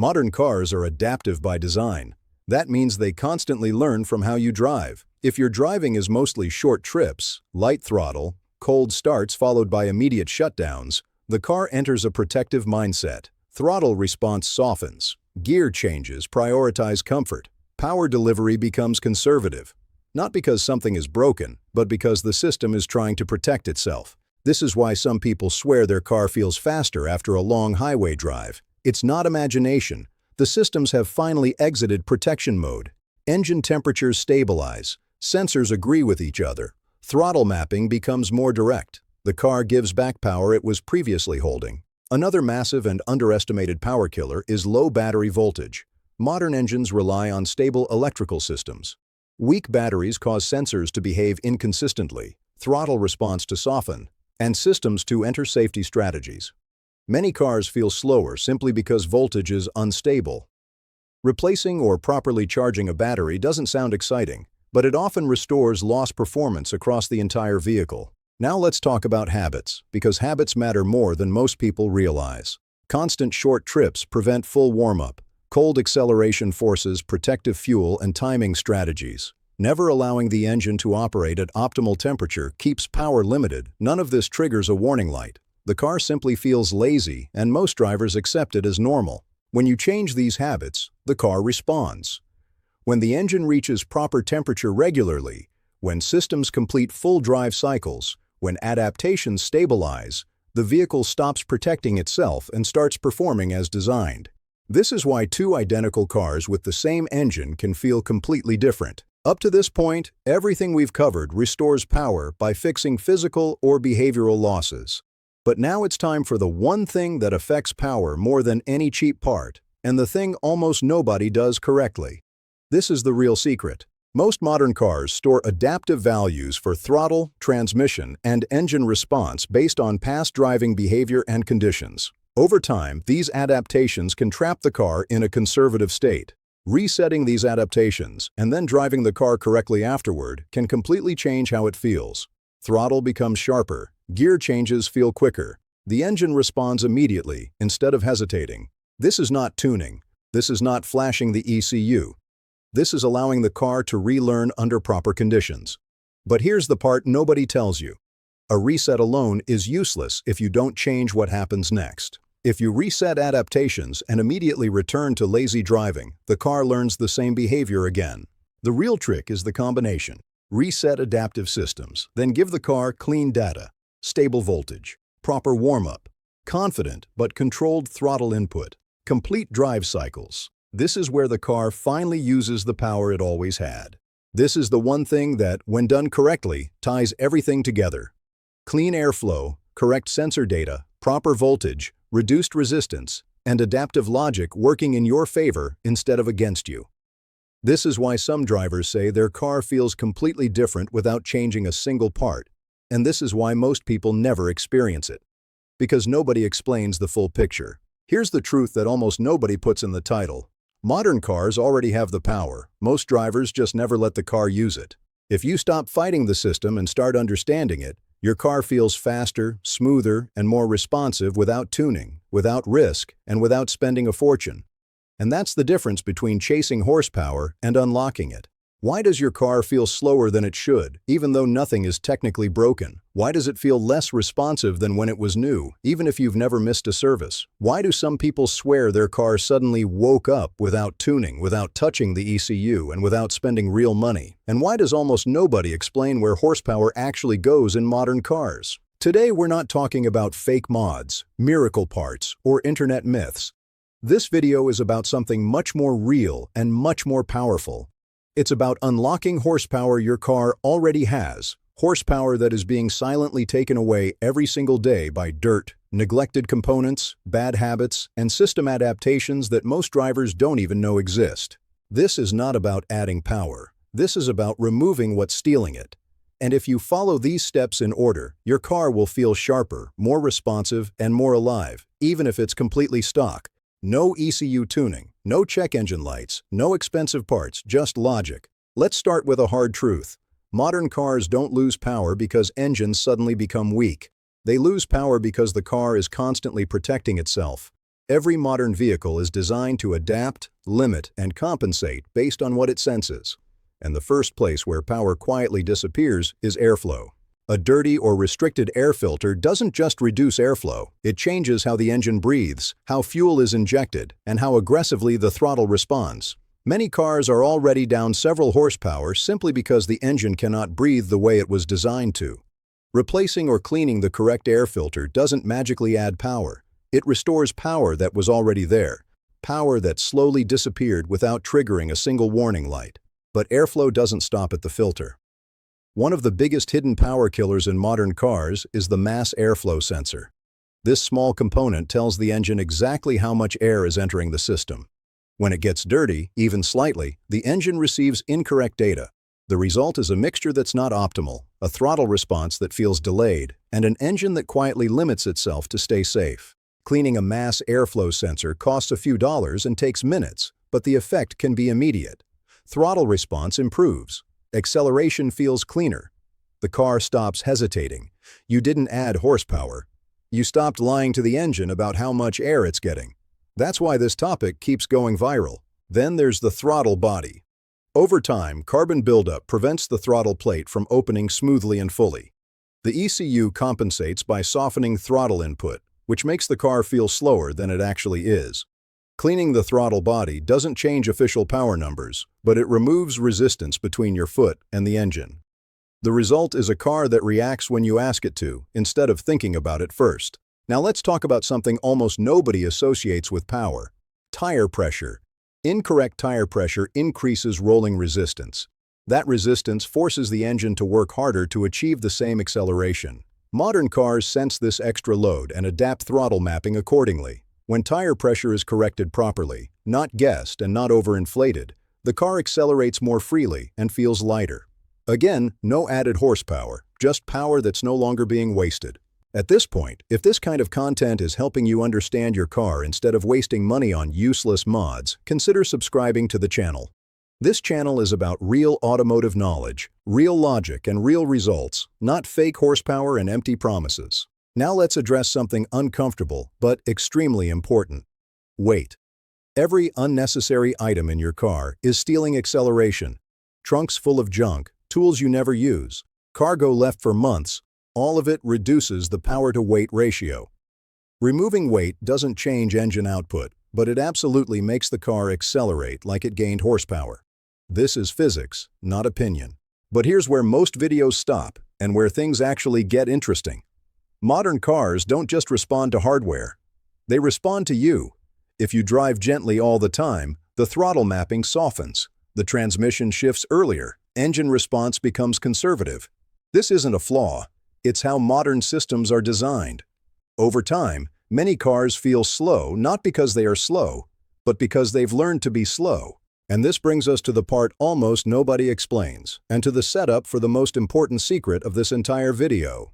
Modern cars are adaptive by design. That means they constantly learn from how you drive. If your driving is mostly short trips, light throttle, cold starts followed by immediate shutdowns, the car enters a protective mindset. Throttle response softens. Gear changes prioritize comfort. Power delivery becomes conservative. Not because something is broken, but because the system is trying to protect itself. This is why some people swear their car feels faster after a long highway drive. It's not imagination. The systems have finally exited protection mode. Engine temperatures stabilize. Sensors agree with each other. Throttle mapping becomes more direct. The car gives back power it was previously holding. Another massive and underestimated power killer is low battery voltage. Modern engines rely on stable electrical systems. Weak batteries cause sensors to behave inconsistently, throttle response to soften, and systems to enter safety strategies. Many cars feel slower simply because voltage is unstable. Replacing or properly charging a battery doesn't sound exciting, but it often restores lost performance across the entire vehicle. Now let's talk about habits, because habits matter more than most people realize. Constant short trips prevent full warm-up. Cold acceleration forces protective fuel and timing strategies. Never allowing the engine to operate at optimal temperature keeps power limited. None of this triggers a warning light. The car simply feels lazy, and most drivers accept it as normal. When you change these habits, the car responds. When the engine reaches proper temperature regularly, when systems complete full drive cycles, when adaptations stabilize, the vehicle stops protecting itself and starts performing as designed. This is why two identical cars with the same engine can feel completely different. Up to this point, everything we've covered restores power by fixing physical or behavioral losses. But now it's time for the one thing that affects power more than any cheap part, and the thing almost nobody does correctly. This is the real secret. Most modern cars store adaptive values for throttle, transmission, and engine response based on past driving behavior and conditions. Over time, these adaptations can trap the car in a conservative state. Resetting these adaptations and then driving the car correctly afterward can completely change how it feels. Throttle becomes sharper, gear changes feel quicker. The engine responds immediately instead of hesitating. This is not tuning. This is not flashing the ECU. This is allowing the car to relearn under proper conditions. But here's the part nobody tells you. A reset alone is useless if you don't change what happens next. If you reset adaptations and immediately return to lazy driving, the car learns the same behavior again. The real trick is the combination. Reset adaptive systems, then give the car clean data, stable voltage, proper warm-up, confident but controlled throttle input, complete drive cycles. This is where the car finally uses the power it always had. This is the one thing that, when done correctly, ties everything together. Clean airflow, correct sensor data, proper voltage, reduced resistance, and adaptive logic working in your favor instead of against you. This is why some drivers say their car feels completely different without changing a single part, and this is why most people never experience it. Because nobody explains the full picture. Here's the truth that almost nobody puts in the title. Modern cars already have the power. Most drivers just never let the car use it. If you stop fighting the system and start understanding it, your car feels faster, smoother, and more responsive without tuning, without risk, and without spending a fortune. And that's the difference between chasing horsepower and unlocking it. Why does your car feel slower than it should, even though nothing is technically broken? Why does it feel less responsive than when it was new, even if you've never missed a service? Why do some people swear their car suddenly woke up without tuning, without touching the ECU, and without spending real money? And why does almost nobody explain where horsepower actually goes in modern cars? Today, we're not talking about fake mods, miracle parts, or internet myths. This video is about something much more real and much more powerful. It's about unlocking horsepower your car already has, horsepower that is being silently taken away every single day by dirt, neglected components, bad habits, and system adaptations that most drivers don't even know exist. This is not about adding power. This is about removing what's stealing it. And if you follow these steps in order, your car will feel sharper, more responsive, and more alive, even if it's completely stock. No ECU tuning, no check engine lights, no expensive parts, just logic. Let's start with a hard truth. Modern cars don't lose power because engines suddenly become weak. They lose power because the car is constantly protecting itself. Every modern vehicle is designed to adapt, limit, and compensate based on what it senses. And the first place where power quietly disappears is airflow. A dirty or restricted air filter doesn't just reduce airflow, it changes how the engine breathes, how fuel is injected, and how aggressively the throttle responds. Many cars are already down several horsepower simply because the engine cannot breathe the way it was designed to. Replacing or cleaning the correct air filter doesn't magically add power. It restores power that was already there, power that slowly disappeared without triggering a single warning light. But airflow doesn't stop at the filter. One of the biggest hidden power killers in modern cars is the mass airflow sensor. This small component tells the engine exactly how much air is entering the system. When it gets dirty, even slightly, the engine receives incorrect data. The result is a mixture that's not optimal, a throttle response that feels delayed, and an engine that quietly limits itself to stay safe. Cleaning a mass airflow sensor costs a few dollars and takes minutes, but the effect can be immediate. Throttle response improves. Acceleration feels cleaner. The car stops hesitating. You didn't add horsepower. You stopped lying to the engine about how much air it's getting. That's why this topic keeps going viral. Then there's the throttle body. Over time, carbon buildup prevents the throttle plate from opening smoothly and fully. The ECU compensates by softening throttle input, which makes the car feel slower than it actually is. Cleaning the throttle body doesn't change official power numbers, but it removes resistance between your foot and the engine. The result is a car that reacts when you ask it to, instead of thinking about it first. Now let's talk about something almost nobody associates with power: tire pressure. Incorrect tire pressure increases rolling resistance. That resistance forces the engine to work harder to achieve the same acceleration. Modern cars sense this extra load and adapt throttle mapping accordingly. When tire pressure is corrected properly, not guessed and not overinflated, the car accelerates more freely and feels lighter. Again, no added horsepower, just power that's no longer being wasted. At this point, if this kind of content is helping you understand your car instead of wasting money on useless mods, consider subscribing to the channel. This channel is about real automotive knowledge, real logic, and real results, not fake horsepower and empty promises. Now let's address something uncomfortable but extremely important: weight. Every unnecessary item in your car is stealing acceleration. Trunks full of junk, tools you never use, cargo left for months, all of it reduces the power-to-weight ratio. Removing weight doesn't change engine output, but it absolutely makes the car accelerate like it gained horsepower. This is physics, not opinion. But here's where most videos stop, and where things actually get interesting. Modern cars don't just respond to hardware. They respond to you. If you drive gently all the time, the throttle mapping softens. The transmission shifts earlier. Engine response becomes conservative. This isn't a flaw. It's how modern systems are designed. Over time, many cars feel slow not because they are slow, but because they've learned to be slow. And this brings us to the part almost nobody explains, and to the setup for the most important secret of this entire video.